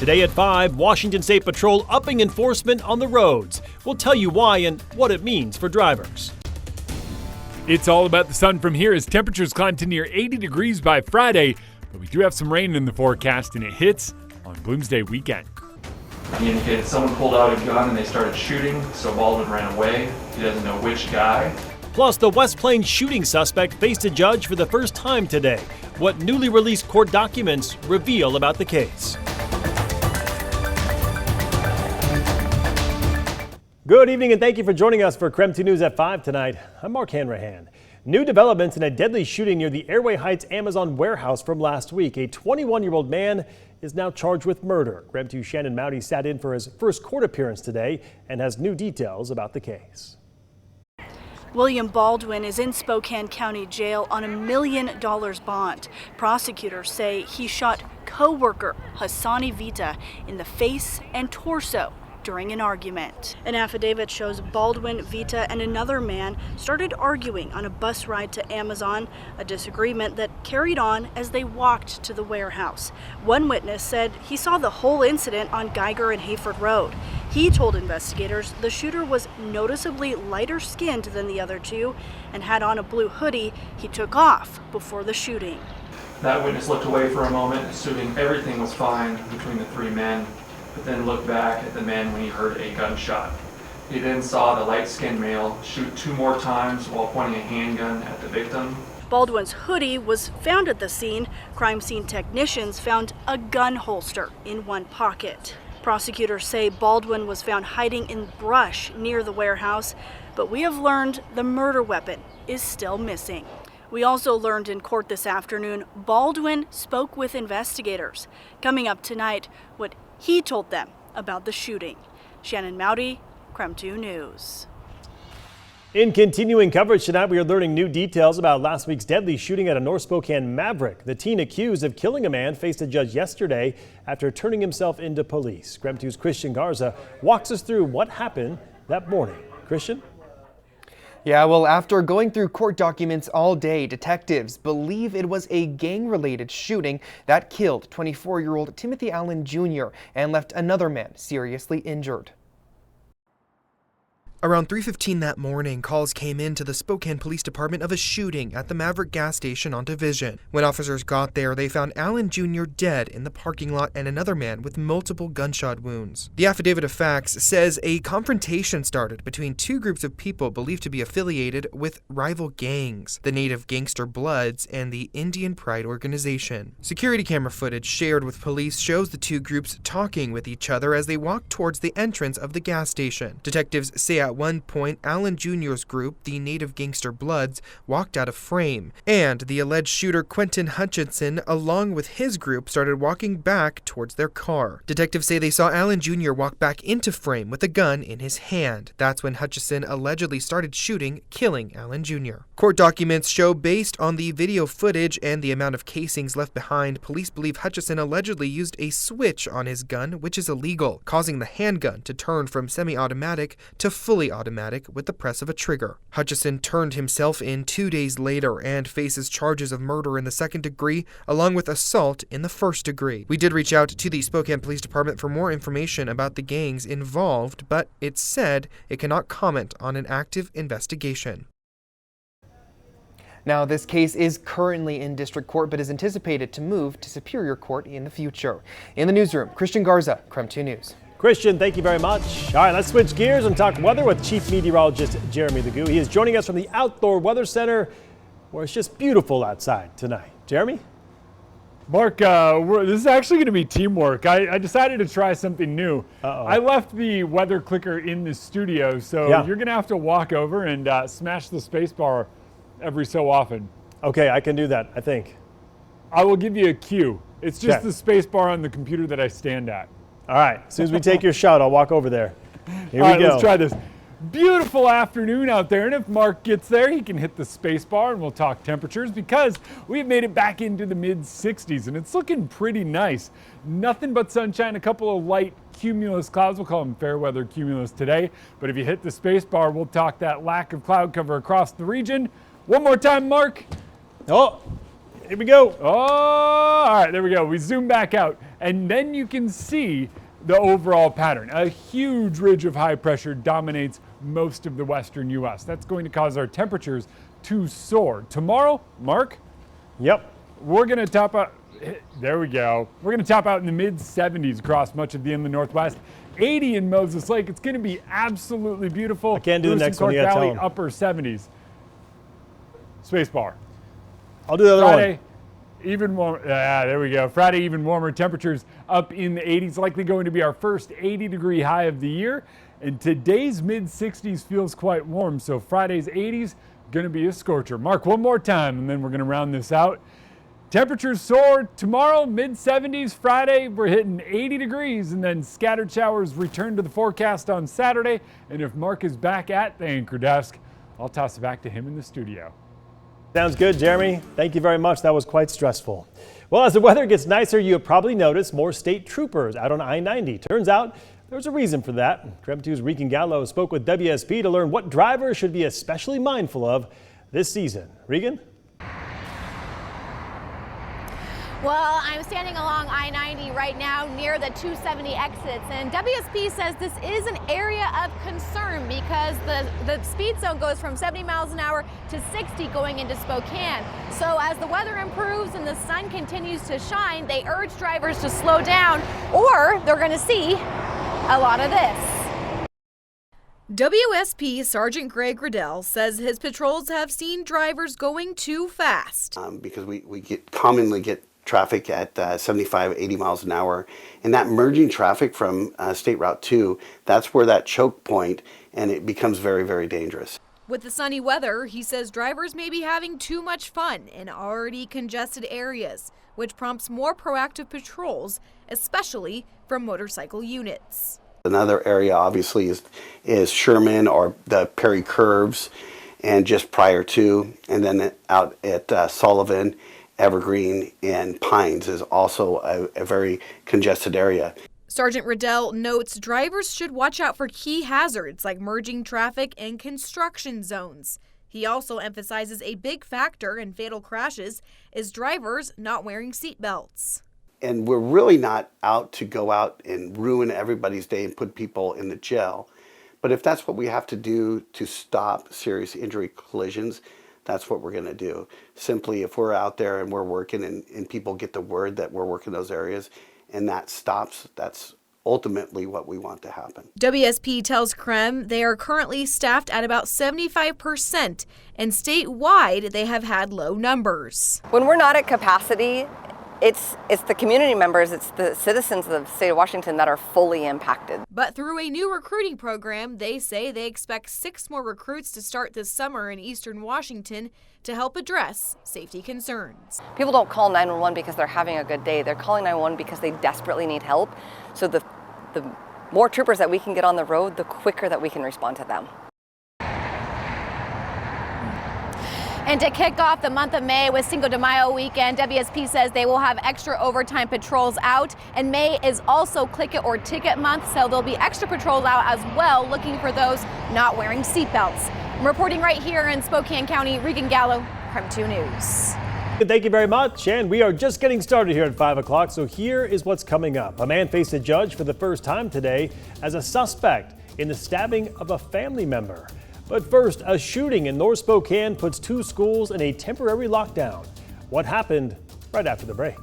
Today at 5, Washington State Patrol upping enforcement on the roads. We'll tell you why and what it means for drivers. It's all about the sun from here as temperatures climb to near 80 degrees by Friday, but we do have some rain in the forecast and it hits on Bloomsday weekend. He indicated someone pulled out a gun and they started shooting, so Baldwin ran away. He doesn't know which guy. Plus, the West Plains shooting suspect faced a judge for the first time today. What newly released court documents reveal about the case. Good evening and thank you for joining us for KREM 2 News at 5 tonight. I'm Mark Hanrahan. New developments in a deadly shooting near the Airway Heights Amazon warehouse from last week. A 21-year-old man is now charged with murder. KREM 2 Shannon Mowdy sat in for his first court appearance today and has new details about the case. William Baldwin is in Spokane County Jail on $1 million bond. Prosecutors say he shot co-worker Hassani Vita in the face and torso during an argument. An affidavit shows Baldwin, Vita, and another man started arguing on a bus ride to Amazon, a disagreement that carried on as they walked to the warehouse. One witness said he saw the whole incident on Geiger and Hayford Road. He told investigators the shooter was noticeably lighter skinned than the other two and had on a blue hoodie he took off before the shooting. That witness looked away for a moment, assuming everything was fine between the three men, but then looked back at the man when he heard a gunshot. He then saw the light-skinned male shoot 2 more times while pointing a handgun at the victim. Baldwin's hoodie was found at the scene. Crime scene technicians found a gun holster in one pocket. Prosecutors say Baldwin was found hiding in brush near the warehouse, but we have learned the murder weapon is still missing. We also learned in court this afternoon Baldwin spoke with investigators. Coming up tonight, what he told them about the shooting. Shannon Mowdy, KREM 2 News. In continuing coverage tonight, we are learning new details about last week's deadly shooting at a North Spokane Maverick. The teen accused of killing a man faced a judge yesterday after turning himself into police. KREM 2's Christian Garza walks us through what happened that morning. Christian? Yeah, well, after going through court documents all day, detectives believe it was a gang-related shooting that killed 24-year-old Timothy Allen Jr. and left another man seriously injured. Around 3:15 that morning, calls came in to the Spokane Police Department of a shooting at the Maverick gas station on Division. When officers got there, they found Allen Jr. dead in the parking lot and another man with multiple gunshot wounds. The affidavit of facts says a confrontation started between 2 groups of people believed to be affiliated with rival gangs, the Native Gangster Bloods and the Indian Pride Organization. Security camera footage shared with police shows the 2 groups talking with each other as they walked towards the entrance of the gas station. Detectives say at one point, Allen Jr.'s group, the Native Gangster Bloods, walked out of frame, and the alleged shooter Quentin Hutchinson, along with his group, started walking back towards their car. Detectives say they saw Allen Jr. walk back into frame with a gun in his hand. That's when Hutchinson allegedly started shooting, killing Allen Jr. Court documents show, based on the video footage and the amount of casings left behind, police believe Hutchinson allegedly used a switch on his gun, which is illegal, causing the handgun to turn from semi-automatic to fully automatic with the press of a trigger. Hutchinson turned himself in 2 days later and faces charges of murder in the 2nd degree along with assault in the 1st degree. We did reach out to the Spokane Police Department for more information about the gangs involved, but it said it cannot comment on an active investigation. Now, this case is currently in district court but is anticipated to move to Superior Court in the future. In the newsroom, Christian Garza, KREM 2 News. Christian, thank you very much. All right, let's switch gears and talk weather with Chief Meteorologist Jeremy Legoo. He is joining us from the Outdoor Weather Center, where it's just beautiful outside tonight. Jeremy? Mark, this is actually going to be teamwork. I decided to try something new. I left the weather clicker in the studio, so you're going to have to walk over and smash the space bar every so often. Okay, I can do that, I think. I will give you a cue. It's just the space bar on the computer that I stand at. All right, as soon as we take your shot, I'll walk over there. Here All we go. Let's try this. Beautiful afternoon out there, and if Mark gets there, he can hit the space bar and we'll talk temperatures because we've made it back into the mid-60s and it's looking pretty nice. Nothing but sunshine, a couple of light cumulus clouds. We'll call them fair weather cumulus today, but if you hit the space bar, we'll talk that lack of cloud cover across the region. One more time, Mark. Oh, here we go. Oh, all right, there we go. We zoom back out. and then you can see the overall pattern. A huge ridge of high pressure dominates most of the western U.S. That's going to cause our temperatures to soar. Tomorrow, Mark? Yep. We're going to top out, there we go. We're going to top out in the mid 70s across much of the inland Northwest. 80 in Moses Lake. It's going to be absolutely beautiful. I can't do the Lewis and next one Clark yet, Valley, tell 'em. upper 70s. Spacebar. I'll do the other Friday, one. even warmer. There we go. Friday, even warmer. Temperatures up in the 80s. Likely going to be our first 80-degree high of the year. And today's mid 60s feels quite warm. So Friday's 80s going to be a scorcher. Mark, one more time, and then we're going to round this out. Temperatures soar tomorrow, mid 70s. Friday, we're hitting 80 degrees, and then scattered showers return to the forecast on Saturday. And if Mark is back at the anchor desk, I'll toss it back to him in the studio. Sounds good, Jeremy. Thank you very much. That was quite stressful. Well, as the weather gets nicer, you have probably noticed more state troopers out on I-90. Turns out there's a reason for that. KREM 2's Regan Gallo spoke with WSP to learn what drivers should be especially mindful of this season. Regan? Well, I'm standing along I-90 right now near the 270 exits, and WSP says this is an area of concern because the speed zone goes from 70 miles an hour to 60 going into Spokane. So as the weather improves and the sun continues to shine, they urge drivers to slow down or they're going to see a lot of this. WSP Sergeant Greg Riddell says his patrols have seen drivers going too fast. Because we commonly get traffic at 75, 80 miles an hour. And that merging traffic from State Route 2, that's where that choke point, and it becomes very, very dangerous. With the sunny weather, he says drivers may be having too much fun in already congested areas, which prompts more proactive patrols, especially from motorcycle units. Another area obviously is Sherman or the Perry Curves, and just prior to, and then out at Sullivan, Evergreen, and Pines is also a very congested area. Sergeant Riddell notes drivers should watch out for key hazards like merging traffic and construction zones. He also emphasizes a big factor in fatal crashes is drivers not wearing seatbelts. And we're really not out to go out and ruin everybody's day and put people in the jail. But if that's what we have to do to stop serious injury collisions, that's what we're going to do. Simply, if we're out there and we're working and people get the word that we're working those areas and that stops, that's ultimately what we want to happen. WSP tells KREM they are currently staffed at about 75%, and statewide they have had low numbers. When we're not at capacity, it's the community members, it's the citizens of the state of Washington that are fully impacted. But through a new recruiting program, they say they expect 6 more recruits to start this summer in eastern Washington to help address safety concerns. People don't call 911 because they're having a good day. They're calling 911 because they desperately need help. So the more troopers that we can get on the road, the quicker that we can respond to them. And to kick off the month of May with Cinco de Mayo weekend, WSP says they will have extra overtime patrols out. And May is also Click It or Ticket month, so there'll be extra patrols out as well, looking for those not wearing seatbelts. I'm reporting right here in Spokane County, Regan Gallo, KREM 2 News. Thank you very much. And we are just getting started here at 5 o'clock. So here is what's coming up. A man faced a judge for the first time today as a suspect in the stabbing of a family member. But first, a shooting in North Spokane puts 2 schools in a temporary lockdown. What happened right after the break?